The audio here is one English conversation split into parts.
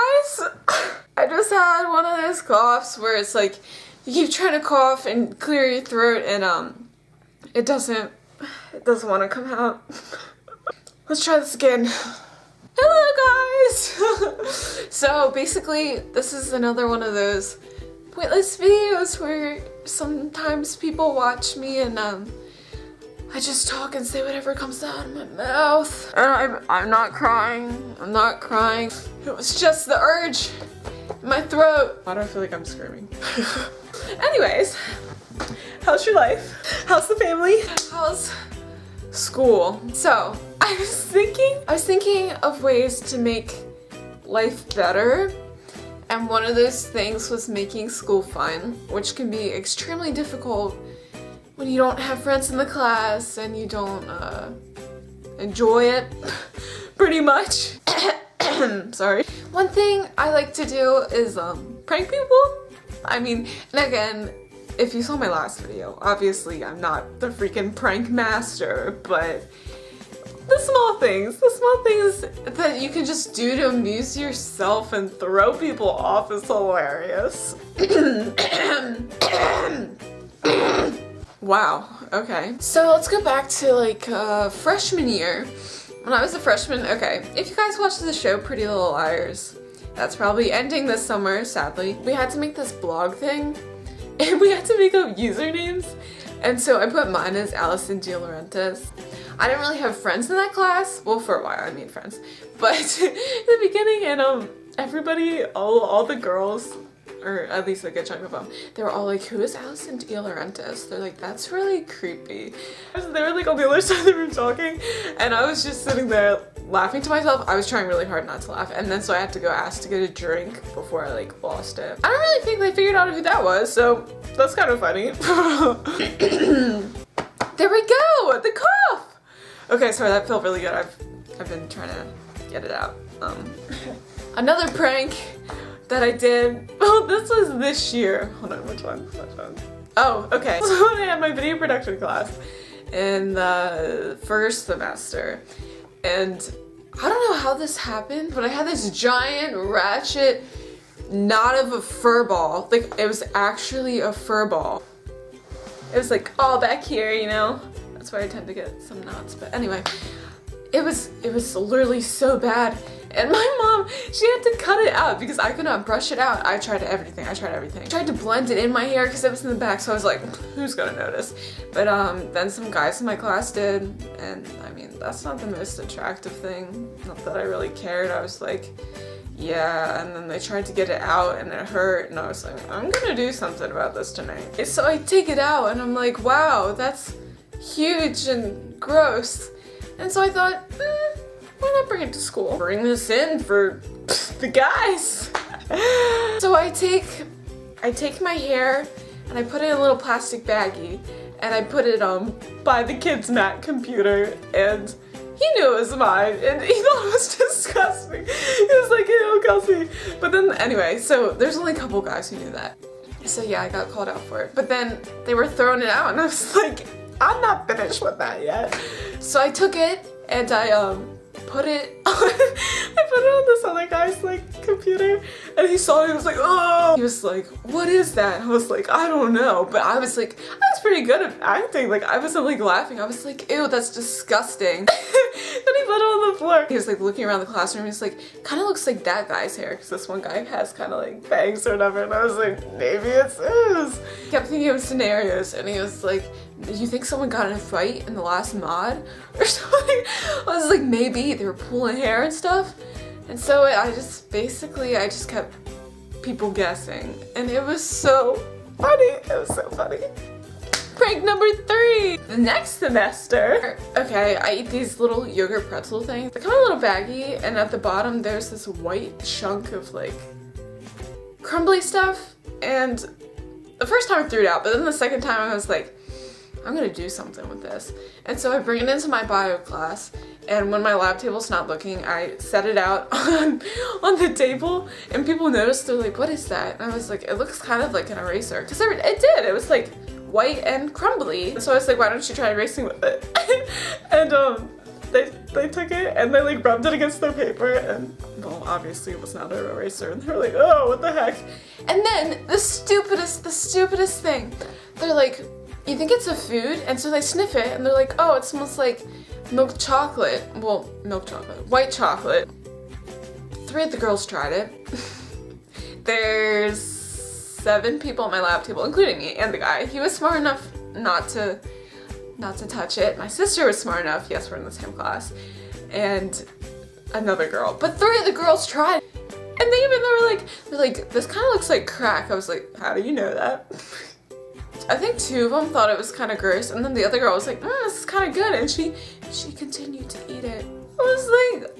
guys, I just had one of those coughs where it's like you keep trying to cough and clear your throat and it doesn't want to come out. Let's try this again. Hello guys! So basically this is another one of those pointless videos where sometimes people watch me and I just talk and say whatever comes out of my mouth. And I'm not crying. I'm not crying. It was just the urge in my throat. Why do I feel like I'm screaming? Anyways, how's your life? How's the family? How's school? So, I was thinking of ways to make life better. And one of those things was making school fun, which can be extremely difficult when you don't have friends in the class and you don't enjoy it, pretty much. Sorry. One thing I like to do is prank people. I mean, and again, if you saw my last video, obviously I'm not the freaking prank master, but the small things that you can just do to amuse yourself and throw people off is hilarious. Wow, okay. So let's go back to like freshman year. When I was a freshman, okay, if you guys watched the show Pretty Little Liars, that's probably ending this summer, sadly. We had to make this blog thing, and we had to make up usernames, and so I put mine as Allison De Laurentiis. I didn't really have friends in that class, well for a while I made friends, but in the beginning and everybody, all the girls, or at least a good chunk of them, they were all like, who is Allison De Laurentiis? They're like, that's really creepy. They were like on the other side of the room talking, and I was just sitting there laughing to myself. I was trying really hard not to laugh, and then so I had to go ask to get a drink before I like lost it. I don't really think they figured out who that was, so that's kind of funny. There we go, the cough! Okay, sorry, that felt really good. I've been trying to get it out. Another prank that I did, oh, this was this year. Hold on, which one? Oh, okay. So I had my video production class in the first semester, and I don't know how this happened, but I had this giant ratchet knot of a fur ball. Like, it was actually a fur ball. It was like all back here, you know? That's why I tend to get some knots, but anyway. It was literally so bad. And my mom, she had to cut it out because I could not brush it out. I tried everything. I tried to blend it in my hair because it was in the back, so I was like, who's gonna notice? But then some guys in my class did, and I mean, that's not the most attractive thing. Not that I really cared. I was like, yeah, and then they tried to get it out and it hurt, and I was like, I'm gonna do something about this tonight. So I take it out and I'm like, wow, that's huge and gross. And so I thought, why not bring it to school? Bring this in for the guys. So I take my hair and I put it in a little plastic baggie and I put it by the kid's Mac computer, and he knew it was mine and he thought it was disgusting. He was like, ew, Kelsey. But then anyway, so there's only a couple guys who knew that. So yeah, I got called out for it. But then they were throwing it out and I was like, I'm not finished with that yet. So I took it and I put it on this other guy's like computer, and he saw it, he was like, oh! He was like, what is that? I was like, I don't know, but I was pretty good at acting. Like, I wasn't like laughing, I was like, ew, that's disgusting. Then he put it on the floor. He was like looking around the classroom, he's like, kind of looks like that guy's hair, because this one guy has kind of like bangs or whatever, and I was like, maybe it's his. He kept thinking of scenarios, and he was like, do you think someone got in a fight in the last mod or something? I was like, maybe they were pulling hair and stuff. And so I just kept people guessing, and it was so funny. It was so funny. Prank number 3. The next semester, okay, I eat these little yogurt pretzel things. They come in a little baggie, and at the bottom there's this white chunk of like crumbly stuff. And the first time I threw it out, but then the second time I was like, I'm gonna do something with this. And so I bring it into my bio class, and when my lab table's not looking, I set it out on the table, and people noticed, they're like, what is that? And I was like, it looks kind of like an eraser. Because it did, it was like white and crumbly. So I was like, why don't you try erasing with it? And they took it and they like rubbed it against their paper, and well, obviously it was not an eraser, and they were like, oh, what the heck? And then the stupidest thing, they're like, you think it's a food? And so they sniff it and they're like, oh, it smells like milk chocolate. Well, milk chocolate, white chocolate. 3 of the girls tried it. There's 7 people at my lab table, including me and the guy. He was smart enough not to touch it. My sister was smart enough, yes, we're in the same class, and another girl. But 3 of the girls tried, and they were like, this kind of looks like crack. I was like, how do you know that? I think 2 of them thought it was kind of gross, and then the other girl was like, this is kind of good, and she continued to eat it. I was like,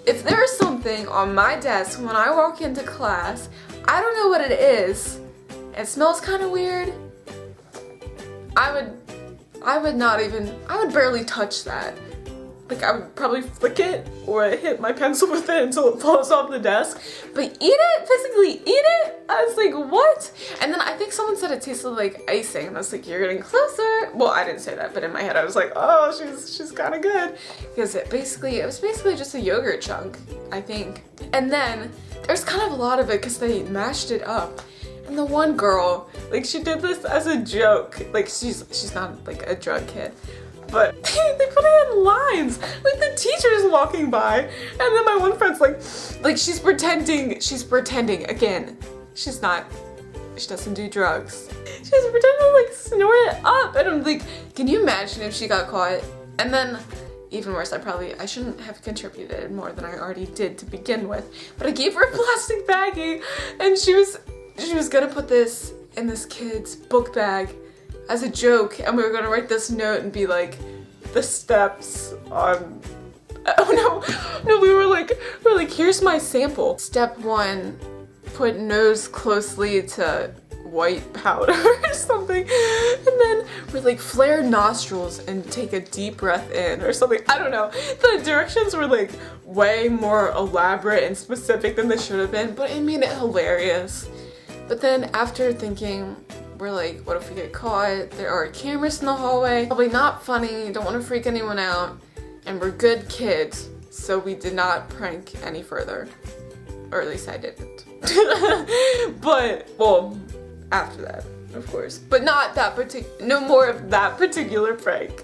if there's something on my desk when I walk into class, I don't know what it is, it smells kind of weird, I would barely touch that. Like, I would probably flick it or hit my pencil with it until it falls off the desk. But eat it? Physically eat it? I was like, what? And then I think someone said it tasted like icing, and I was like, you're getting closer. Well, I didn't say that, but in my head I was like, oh, she's kind of good. Because it was basically just a yogurt chunk, I think. And then there's kind of a lot of it because they mashed it up. And the one girl, like, she did this as a joke. Like, she's not like a drug kid, but they put it in lines. Like, the teacher's walking by, and then my one friend's like she's pretending again. She doesn't do drugs. She's pretending to like snort it up, and I'm like, can you imagine if she got caught? And then even worse, I shouldn't have contributed more than I already did to begin with, but I gave her a plastic baggie, and she was gonna put this in this kid's book bag as a joke, and we were gonna write this note and be like, the steps on, oh no, we were like, here's my sample. Step 1, put nose closely to white powder or something, and then we're like, flare nostrils and take a deep breath in or something. I don't know. The directions were like way more elaborate and specific than they should have been, but it made it hilarious. But then after thinking, we're like, what if we get caught? There are cameras in the hallway. Probably not funny, don't want to freak anyone out, and we're good kids, so we did not prank any further. Or at least I didn't. But, well, after that, of course. But not that no more of that particular prank.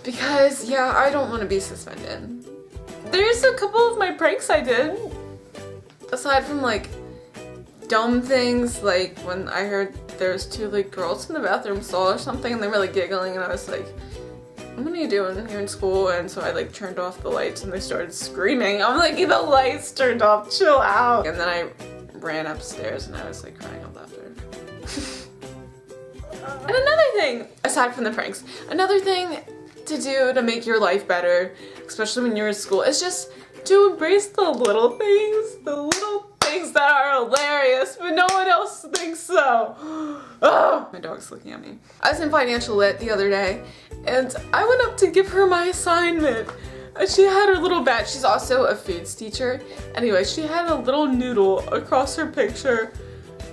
Because, yeah, I don't want to be suspended. There's a couple of my pranks I did, aside from like dumb things, like when I heard there was 2 like girls in the bathroom stall or something, and they were like giggling, and I was like, what are you doing here in school? And so I like turned off the lights, and they started screaming. I'm like, the lights turned off, chill out. And then I ran upstairs, and I was like crying out laughter. And another thing, aside from the pranks, another thing to do to make your life better, especially when you're in school, is just to embrace the little things that are hilarious, but no one else thinks so. Oh, my dog's looking at me. I was in financial lit the other day, and I went up to give her my assignment. And she had her little badge. She's also a foods teacher. Anyway, she had a little noodle across her picture,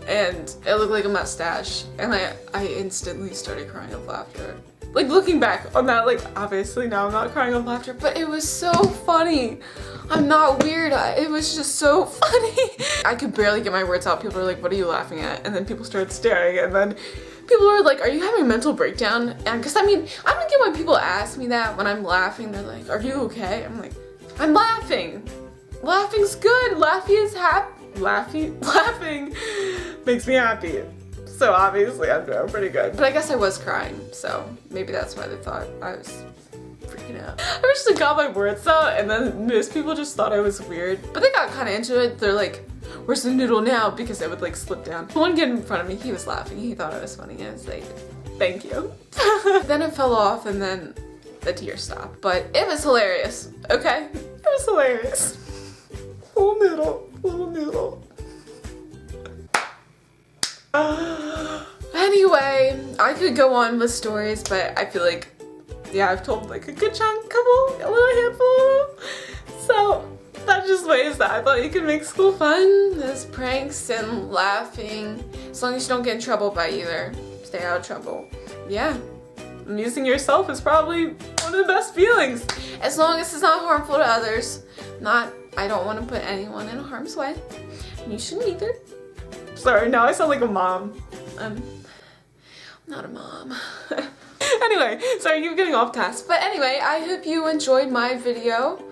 and it looked like a mustache. And I instantly started crying of laughter. Like, looking back on that, like, obviously now I'm not crying of laughter, but it was so funny. I'm not weird. It was just so funny. I could barely get my words out. People were like, what are you laughing at? And then people started staring, and then people were like, are you having a mental breakdown? And because I mean, I don't get why people ask me that when I'm laughing. They're like, are you okay? I'm like, I'm laughing. Laughing's good. Laughing makes me happy. So obviously I'm doing pretty good. But I guess I was crying, so maybe that's why they thought I was freaking out. I wish I got my words out, and then most people just thought I was weird. But they got kind of into it. They're like, where's the noodle now? Because it would like slip down. One kid in front of me, he was laughing. He thought I was funny. I was like, thank you. Then it fell off, and then the tears stopped. But it was hilarious, okay? It was hilarious. Little noodle. Anyway, I could go on with stories, but I feel like, yeah, I've told like a good a little handful. So that's just ways that I thought you could make school fun. There's pranks and laughing, as long as you don't get in trouble by either. Stay out of trouble. Yeah, amusing yourself is probably one of the best feelings. As long as it's not harmful to others. I don't want to put anyone in harm's way. You shouldn't either. Sorry, now I sound like a mom. I'm not a mom. Anyway, sorry, you're getting off task. But anyway, I hope you enjoyed my video.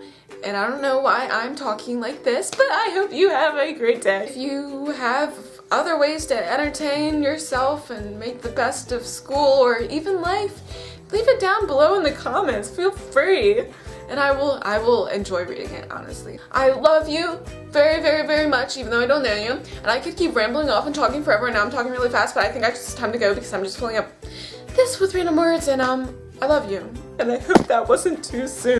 And I don't know why I'm talking like this, but I hope you have a great day. If you have other ways to entertain yourself and make the best of school or even life, leave it down below in the comments. Feel free. And I will enjoy reading it, honestly. I love you very, very, very much, even though I don't know you. And I could keep rambling off and talking forever, and now I'm talking really fast, but I think it's time to go because I'm just filling up this with random words, and I love you. And I hope that wasn't too soon.